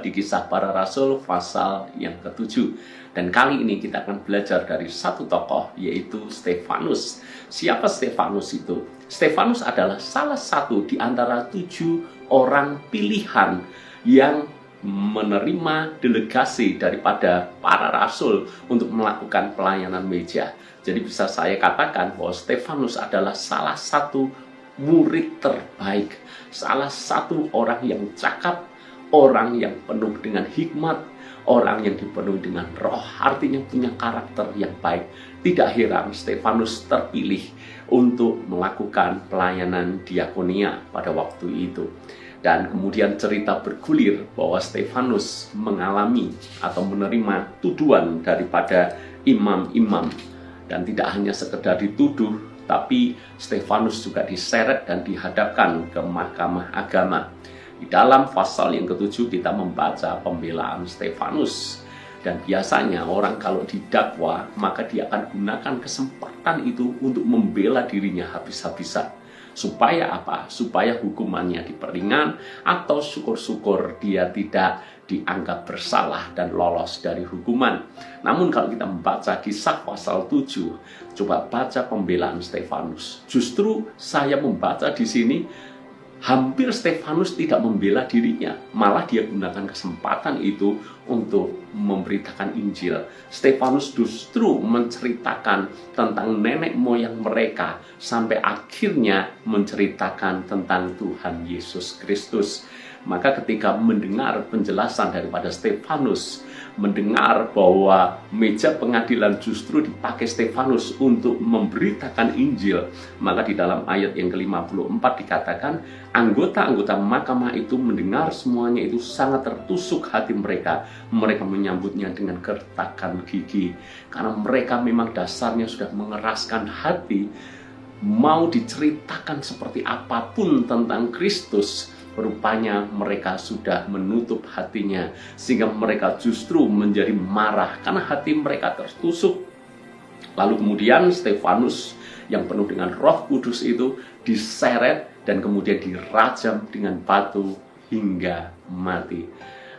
di Kisah Para Rasul pasal yang ke-7. Dan kali ini kita akan belajar dari satu tokoh, yaitu Stefanus. Siapa Stefanus itu? Stefanus adalah salah satu di antara 7 orang pilihan yang menerima delegasi daripada para rasul untuk melakukan pelayanan meja. Jadi bisa saya katakan bahwa Stefanus adalah salah satu murid terbaik, salah satu orang yang cakap, orang yang penuh dengan hikmat, orang yang dipenuhi dengan roh, artinya punya karakter yang baik. Tidak heran Stefanus terpilih untuk melakukan pelayanan diakonia pada waktu itu. Dan kemudian cerita bergulir bahwa Stefanus mengalami atau menerima tuduhan daripada imam-imam. Dan tidak hanya sekedar dituduh, tapi Stefanus juga diseret dan dihadapkan ke mahkamah agama. Di dalam pasal yang ke-7 kita membaca pembelaan Stefanus. Dan biasanya orang kalau didakwa, maka dia akan gunakan kesempatan itu untuk membela dirinya habis-habisan. Supaya apa? Supaya hukumannya diperingan, atau syukur-syukur dia tidak dianggap bersalah dan lolos dari hukuman. Namun kalau kita membaca Kisah pasal 7, coba baca pembelaan Stefanus. Justru saya membaca di sini, hampir Stefanus tidak membela dirinya, malah dia gunakan kesempatan itu untuk memberitakan Injil. Stefanus justru menceritakan tentang nenek moyang mereka, sampai akhirnya menceritakan tentang Tuhan Yesus Kristus. Maka ketika mendengar penjelasan daripada Stefanus, mendengar bahwa meja pengadilan justru dipakai Stefanus untuk memberitakan Injil, maka di dalam ayat yang ke-54 dikatakan, anggota-anggota mahkamah itu mendengar semuanya itu sangat tertusuk hati mereka. Mereka menyambutnya dengan gertakan gigi, karena mereka memang dasarnya sudah mengeraskan hati. Mau diceritakan seperti apapun tentang Kristus, rupanya mereka sudah menutup hatinya, sehingga mereka justru menjadi marah karena hati mereka tertusuk. Lalu kemudian Stefanus yang penuh dengan Roh Kudus itu diseret dan kemudian dirajam dengan batu hingga mati.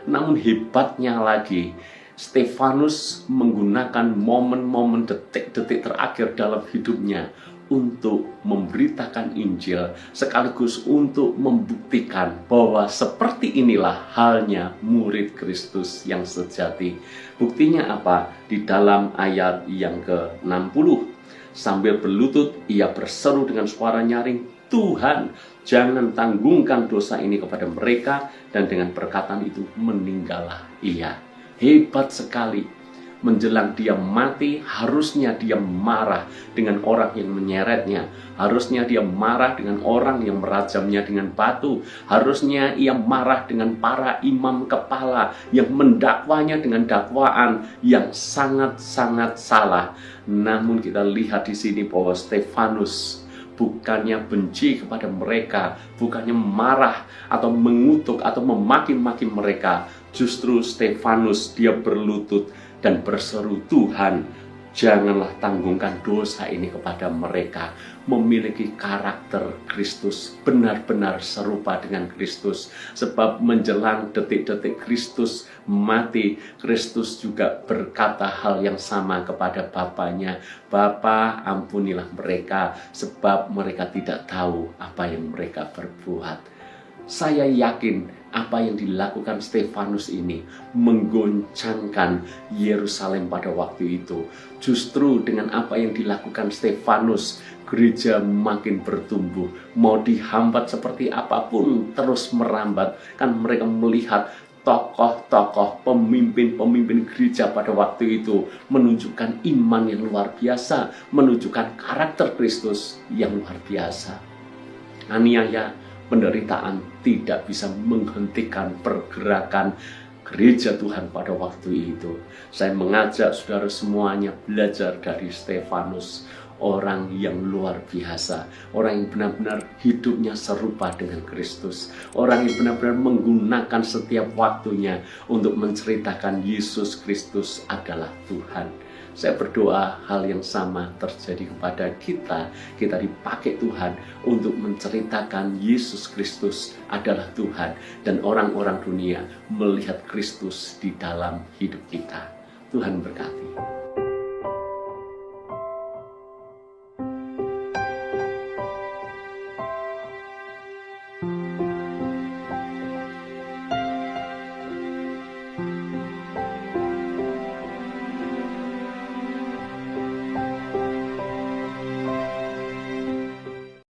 Namun hebatnya lagi, Stefanus menggunakan momen-momen detik-detik terakhir dalam hidupnya untuk memberitakan Injil, sekaligus untuk membuktikan bahwa seperti inilah halnya murid Kristus yang sejati. Buktinya apa? Di dalam ayat yang ke-60, sambil berlutut ia berseru dengan suara nyaring, Tuhan, jangan tanggungkan dosa ini kepada mereka. Dan dengan perkataan itu meninggallah ia. Hebat sekali. Menjelang dia mati, harusnya dia marah dengan orang yang menyeretnya. Harusnya dia marah dengan orang yang merajamnya dengan batu. Harusnya ia marah dengan para imam kepala yang mendakwanya dengan dakwaan yang sangat-sangat salah. Namun kita lihat di sini bahwa Stefanus bukannya benci kepada mereka, bukannya marah atau mengutuk atau memaki-maki mereka. Justru Stefanus dia berlutut dan berseru, Tuhan, janganlah tanggungkan dosa ini kepada mereka. Memiliki karakter Kristus, benar-benar serupa dengan Kristus. Sebab menjelang detik-detik Kristus mati, Kristus juga berkata hal yang sama kepada Bapanya. Bapa, ampunilah mereka, sebab mereka tidak tahu apa yang mereka perbuat. Saya yakin apa yang dilakukan Stefanus ini menggoncangkan Yerusalem pada waktu itu. Justru dengan apa yang dilakukan Stefanus, gereja makin bertumbuh. Mau dihambat seperti apapun terus merambat. Kan mereka melihat tokoh-tokoh, pemimpin-pemimpin gereja pada waktu itu menunjukkan iman yang luar biasa, menunjukkan karakter Kristus yang luar biasa. Aniaya, penderitaan tidak bisa menghentikan pergerakan gereja Tuhan pada waktu itu. Saya mengajak saudara semuanya belajar dari Stefanus, orang yang luar biasa, orang yang benar-benar hidupnya serupa dengan Kristus, orang yang benar-benar menggunakan setiap waktunya untuk menceritakan Yesus Kristus adalah Tuhan. Saya berdoa hal yang sama terjadi kepada kita. Kita dipakai Tuhan untuk menceritakan Yesus Kristus adalah Tuhan. Dan orang-orang dunia melihat Kristus di dalam hidup kita. Tuhan berkati.